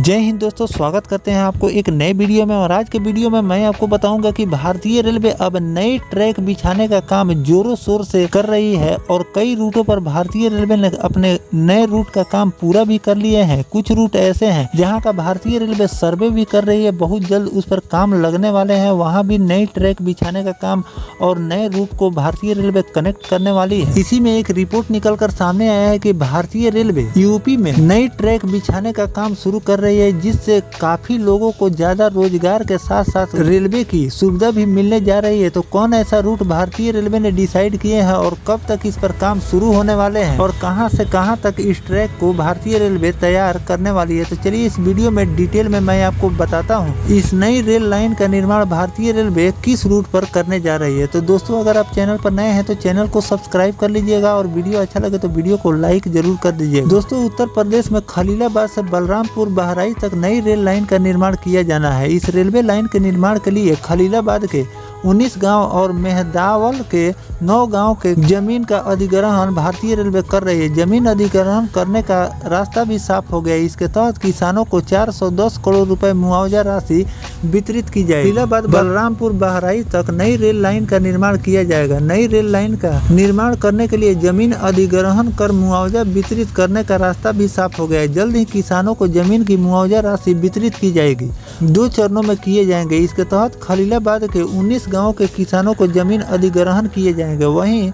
जय हिंद दोस्तों, स्वागत करते हैं आपको एक नए वीडियो में। और आज के वीडियो में मैं आपको बताऊंगा कि भारतीय रेलवे अब नई ट्रैक बिछाने का काम जोरों शोर से कर रही है और कई रूटों पर भारतीय रेलवे ने अपने नए रूट का काम पूरा भी कर लिए हैं। कुछ रूट ऐसे हैं जहां का भारतीय रेलवे सर्वे भी कर रही है, बहुत जल्द उस पर काम लगने वाले हैं। वहां भी नई ट्रैक बिछाने का काम और नए रूट को भारतीय रेलवे कनेक्ट करने वाली है। इसी में एक रिपोर्ट निकल कर सामने आया है कि भारतीय रेलवे यूपी में नई ट्रैक बिछाने का काम शुरू कर रही है, जिससे काफी लोगों को ज्यादा रोजगार के साथ साथ रेलवे की सुविधा भी मिलने जा रही है। तो कौन ऐसा रूट भारतीय रेलवे ने डिसाइड किए हैं और कब तक इस पर काम शुरू होने वाले हैं और कहां से कहां तक इस ट्रैक को भारतीय रेलवे तैयार करने वाली है, तो चलिए इस वीडियो में डिटेल में मैं आपको बताता हूं इस नई रेल लाइन का निर्माण भारतीय रेलवे किस रूट पर करने जा रही है। तो दोस्तों, अगर आप चैनल पर नए हैं तो चैनल को सब्सक्राइब कर लीजिएगा और वीडियो अच्छा लगे तो वीडियो को लाइक जरूर कर दीजिएगा। दोस्तों, उत्तर प्रदेश में खलीलाबाद से बलरामपुर बहराइच तक नई रेल लाइन का निर्माण किया जाना है। इस रेलवे लाइन के निर्माण के लिए खलीलाबाद के 19 गांव और मेहदावल के 9 गांव के जमीन का अधिग्रहण भारतीय रेलवे कर रही है। जमीन अधिग्रहण करने का रास्ता भी साफ हो गया। इसके तहत किसानों को 410 करोड़ रुपए मुआवजा राशि वितरित की जाएगी। खलीलाबाद बलरामपुर बहराइच तक नई रेल लाइन का निर्माण किया जाएगा। नई रेल लाइन का निर्माण करने के लिए जमीन अधिग्रहण कर मुआवजा वितरित करने का रास्ता भी साफ हो गया है। जल्द ही किसानों को जमीन की मुआवजा राशि वितरित की जाएगी। 2 चरणों में किए जाएंगे। इसके तहत खलीलाबाद के 19 गांव के किसानों को जमीन अधिग्रहण किए जाएंगे। वहीं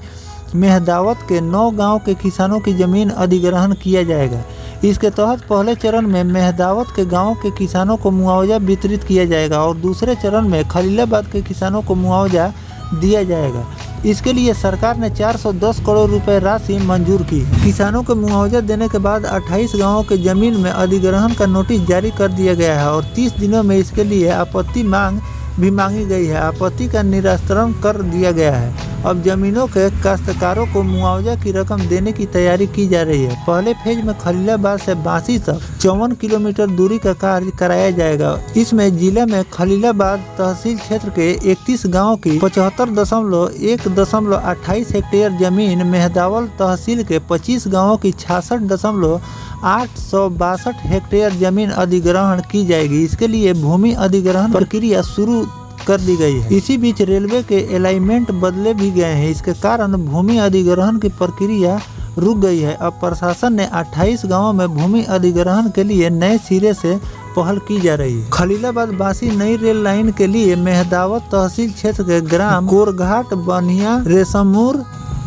मेहदावत के 9 गांव के किसानों की जमीन अधिग्रहण किया जाएगा। इसके तहत पहले चरण में मेहदावत के गांव के किसानों को मुआवजा वितरित किया जाएगा और दूसरे चरण में खलीलाबाद के किसानों को मुआवजा दिया जाएगा। इसके लिए सरकार ने 410 करोड़ रुपए राशि मंजूर की। किसानों को मुआवजा देने के बाद 28 गांवों के जमीन में अधिग्रहण का नोटिस जारी कर दिया गया है और 30 दिनों में इसके लिए आपत्ति मांग भी मांगी गई है। आपत्ति का निराकरण कर दिया गया है। अब जमीनों के काश्तकारों को मुआवजा की रकम देने की तैयारी की जा रही है। पहले फेज में खलीलाबाद से बांसी तक 54 किलोमीटर दूरी का कार्य कराया जाएगा। इसमें जिले में खलीलाबाद तहसील क्षेत्र के 31 गांव की 75.1.28 हेक्टेयर जमीन, मेहदावल तहसील के 25 गांवों की 66.862 हेक्टेयर जमीन अधिग्रहण की जाएगी। इसके लिए भूमि अधिग्रहण प्रक्रिया शुरू कर दी गई है। इसी बीच रेलवे के अलाइनमेंट बदले भी गए हैं। इसके कारण भूमि अधिग्रहण की प्रक्रिया रुक गई है। अब प्रशासन ने 28 गांवों में भूमि अधिग्रहण के लिए नए सिरे से पहल की जा रही है। खलीलाबाद बासी नई रेल लाइन के लिए मेहदावत तहसील क्षेत्र के ग्राम कोरघाट, बनिया, रेशमपुर,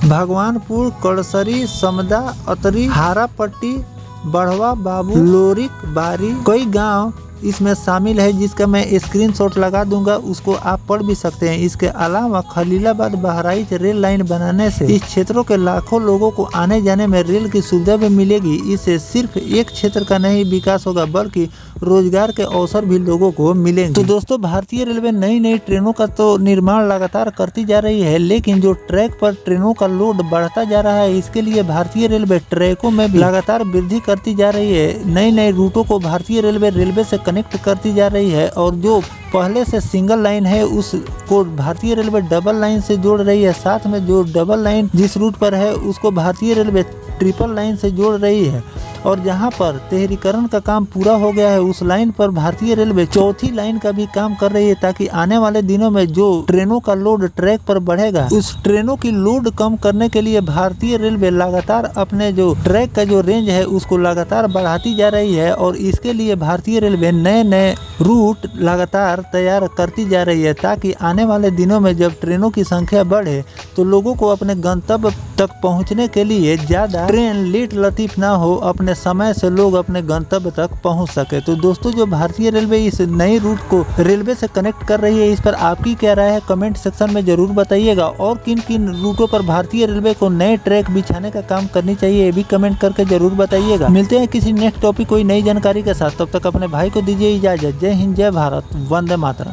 भगवानपुर, कड़सरी, समदा, अतरी, हारापट्टी, बढ़वा, बाबू, लोरिक, बारी, कई गांव इसमें शामिल है, जिसका मैं स्क्रीनशॉट लगा दूंगा, उसको आप पढ़ भी सकते हैं। इसके अलावा खलीलाबाद बहराइच रेल लाइन बनाने से इस क्षेत्रों के लाखों लोगों को आने जाने में रेल की सुविधा भी मिलेगी। इससे सिर्फ एक क्षेत्र का नहीं विकास होगा बल्कि रोजगार के अवसर भी लोगों को मिलेंगे। तो दोस्तों, भारतीय रेलवे नई नई ट्रेनों का तो निर्माण लगातार करती जा रही है, लेकिन जो ट्रैक पर ट्रेनों का लोड बढ़ता जा रहा है, इसके लिए भारतीय रेलवे ट्रैकों में भी लगातार वृद्धि करती जा रही है। नए नए रूटों को भारतीय रेलवे से कनेक्ट करती जा रही है और जो पहले से सिंगल लाइन है उसको भारतीय रेलवे डबल लाइन से जोड़ रही है। साथ में जो डबल लाइन जिस रूट पर है उसको भारतीय रेलवे ट्रिपल लाइन से जोड़ रही है और जहां पर तेहरीकरण का काम पूरा हो गया है उस लाइन पर भारतीय रेलवे चौथी लाइन का भी काम कर रही है, ताकि आने वाले दिनों में जो ट्रेनों का लोड ट्रैक पर बढ़ेगा उस ट्रेनों की लोड कम करने के लिए भारतीय रेलवे लगातार अपने जो ट्रैक का जो रेंज है उसको लगातार बढ़ाती जा रही है और इसके लिए भारतीय रेलवे नए नए रूट लगातार तैयार करती जा रही है, ताकि आने वाले दिनों में जब ट्रेनों की संख्या बढ़े तो लोगों को अपने गंतव्य तक पहुंचने के लिए ज्यादा ट्रेन लेट लतीफ ना हो, अपने समय से लोग अपने गंतव्य तक पहुंच सके। तो दोस्तों, जो भारतीय रेलवे इस नई रूट को रेलवे से कनेक्ट कर रही है, इस पर आपकी क्या राय है कमेंट सेक्शन में जरूर बताइएगा। और किन किन रूटों पर भारतीय रेलवे को नए ट्रैक बिछाने का काम करनी चाहिए ये भी कमेंट करके जरूर बताइएगा। मिलते हैं किसी नेक्स्ट टॉपिक कोई नई जानकारी के साथ, तब तक अपने भाई को दीजिए इजाजत। जय हिंद, जय भारत, वंदे मातरम।